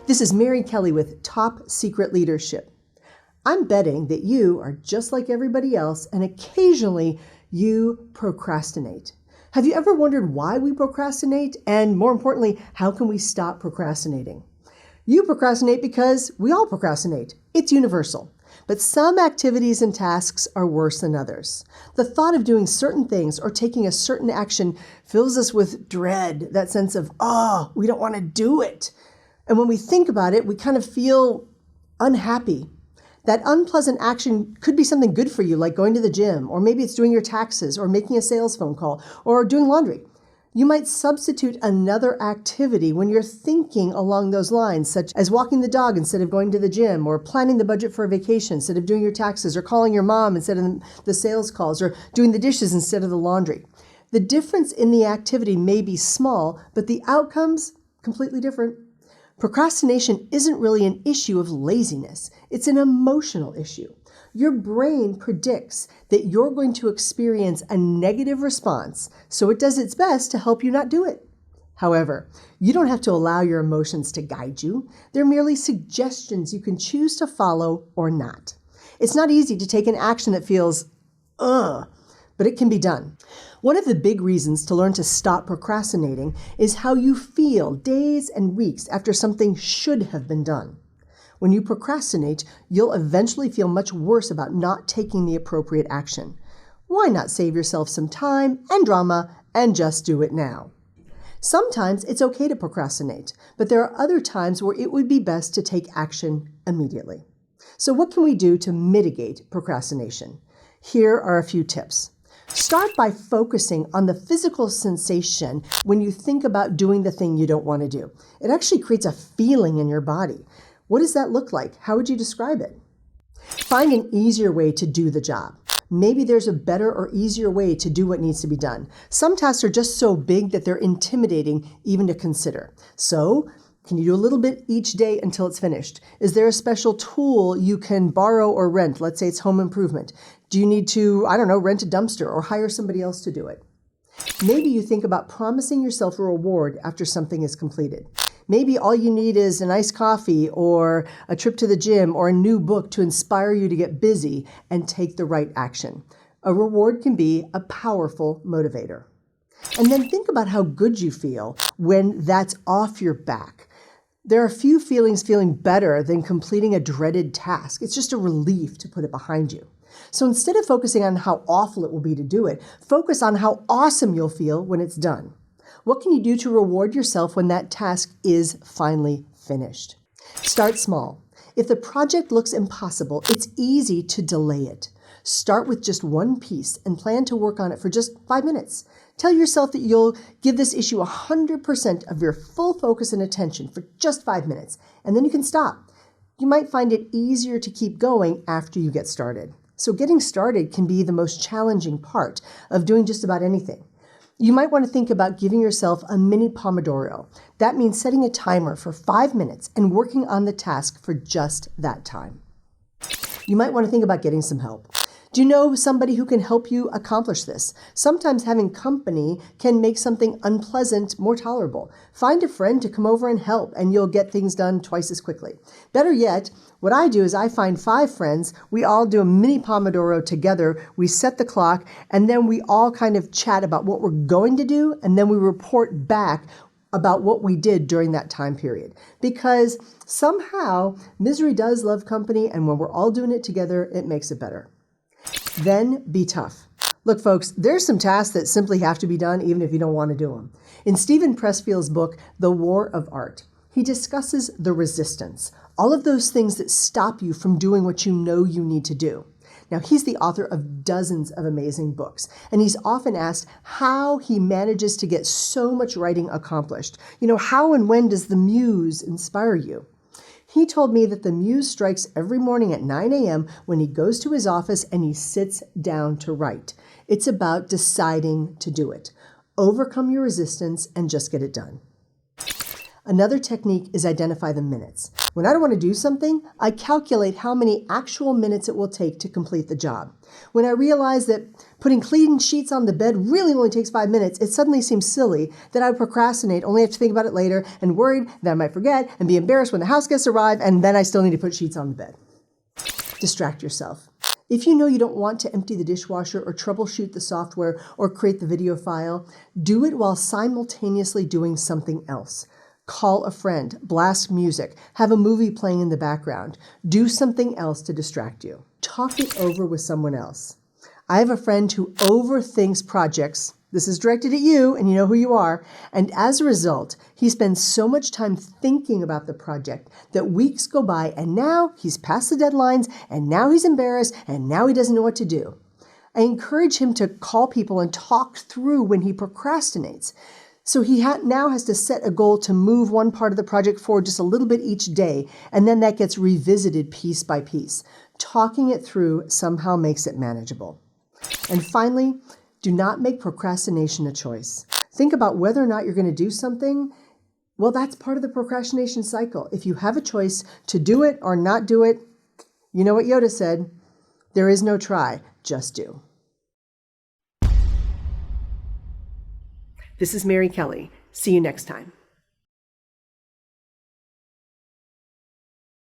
This is Mary Kelly with Top Secret Leadership. I'm betting that you are just like everybody else and occasionally you procrastinate. Have you ever wondered why we procrastinate? And more importantly, how can we stop procrastinating? You procrastinate because we all procrastinate. It's universal. But some activities and tasks are worse than others. The thought of doing certain things or taking a certain action fills us with dread, that sense of, we don't want to do it. And when we think about it, we kind of feel unhappy. That unpleasant action could be something good for you, like going to the gym, or maybe it's doing your taxes, or making a sales phone call, or doing laundry. You might substitute another activity when you're thinking along those lines, such as walking the dog instead of going to the gym, or planning the budget for a vacation instead of doing your taxes, or calling your mom instead of the sales calls, or doing the dishes instead of the laundry. The difference in the activity may be small, but the outcome's completely different. Procrastination isn't really an issue of laziness. It's an emotional issue. Your brain predicts that you're going to experience a negative response, so it does its best to help you not do it. However, you don't have to allow your emotions to guide you. They're merely suggestions you can choose to follow or not. It's not easy to take an action that feels, but it can be done. One of the big reasons to learn to stop procrastinating is how you feel days and weeks after something should have been done. When you procrastinate, you'll eventually feel much worse about not taking the appropriate action. Why not save yourself some time and drama and just do it now? Sometimes it's okay to procrastinate, but there are other times where it would be best to take action immediately. So what can we do to mitigate procrastination? Here are a few tips. Start by focusing on the physical sensation when you think about doing the thing you don't want to do. It actually creates a feeling in your body. What does that look like? How would you describe it? Find an easier way to do the job. Maybe there's a better or easier way to do what needs to be done. Some tasks are just so big that they're intimidating even to consider. So, can you do a little bit each day until it's finished? Is there a special tool you can borrow or rent? Let's say it's home improvement. Do you need to, rent a dumpster or hire somebody else to do it? Maybe you think about promising yourself a reward after something is completed. Maybe all you need is an iced coffee or a trip to the gym or a new book to inspire you to get busy and take the right action. A reward can be a powerful motivator. And then think about how good you feel when that's off your back. There are few feelings feeling better than completing a dreaded task. It's just a relief to put it behind you. So instead of focusing on how awful it will be to do it, focus on how awesome you'll feel when it's done. What can you do to reward yourself when that task is finally finished? Start small. If the project looks impossible, it's easy to delay it. Start with just one piece and plan to work on it for just 5 minutes. Tell yourself that you'll give this issue 100% of your full focus and attention for just 5 minutes, and then you can stop. You might find it easier to keep going after you get started. So getting started can be the most challenging part of doing just about anything. You might want to think about giving yourself a mini Pomodoro. That means setting a timer for 5 minutes and working on the task for just that time. You might want to think about getting some help. Do you know somebody who can help you accomplish this? Sometimes having company can make something unpleasant more tolerable. Find a friend to come over and help, and you'll get things done twice as quickly. Better yet, what I do is I find 5 friends, we all do a mini Pomodoro together, we set the clock, and then we all kind of chat about what we're going to do, and then we report back about what we did during that time period. Because somehow, misery does love company, and when we're all doing it together, it makes it better. Then be tough. Look, folks, there's some tasks that simply have to be done even if you don't want to do them. In Steven Pressfield's book, The War of Art, he discusses the resistance, all of those things that stop you from doing what you know you need to do. Now, he's the author of dozens of amazing books, and he's often asked how he manages to get so much writing accomplished. How and when does the muse inspire you? He told me that the muse strikes every morning at 9 a.m. when he goes to his office and he sits down to write. It's about deciding to do it. Overcome your resistance and just get it done. Another technique is identify the minutes. When I don't want to do something, I calculate how many actual minutes it will take to complete the job. When I realize that putting clean sheets on the bed really only takes 5 minutes, it suddenly seems silly that I would procrastinate, only have to think about it later, and worried that I might forget and be embarrassed when the house guests arrive, and then I still need to put sheets on the bed. Distract yourself. If you know you don't want to empty the dishwasher or troubleshoot the software or create the video file, do it while simultaneously doing something else. Call a friend, blast music, have a movie playing in the background. Do something else to distract you. Talk it over with someone else. I have a friend who overthinks projects. This is directed at you, and you know who you are. And as a result, he spends so much time thinking about the project that weeks go by, and now he's past the deadlines, and now he's embarrassed, and now he doesn't know what to do. I encourage him to call people and talk through when he procrastinates. So he now has to set a goal to move one part of the project forward just a little bit each day, and then that gets revisited piece by piece. Talking it through somehow makes it manageable. And finally, do not make procrastination a choice. Think about whether or not you're going to do something. Well, that's part of the procrastination cycle. If you have a choice to do it or not do it, you know what Yoda said, there is no try, just do. This is Mary Kelly. See you next time.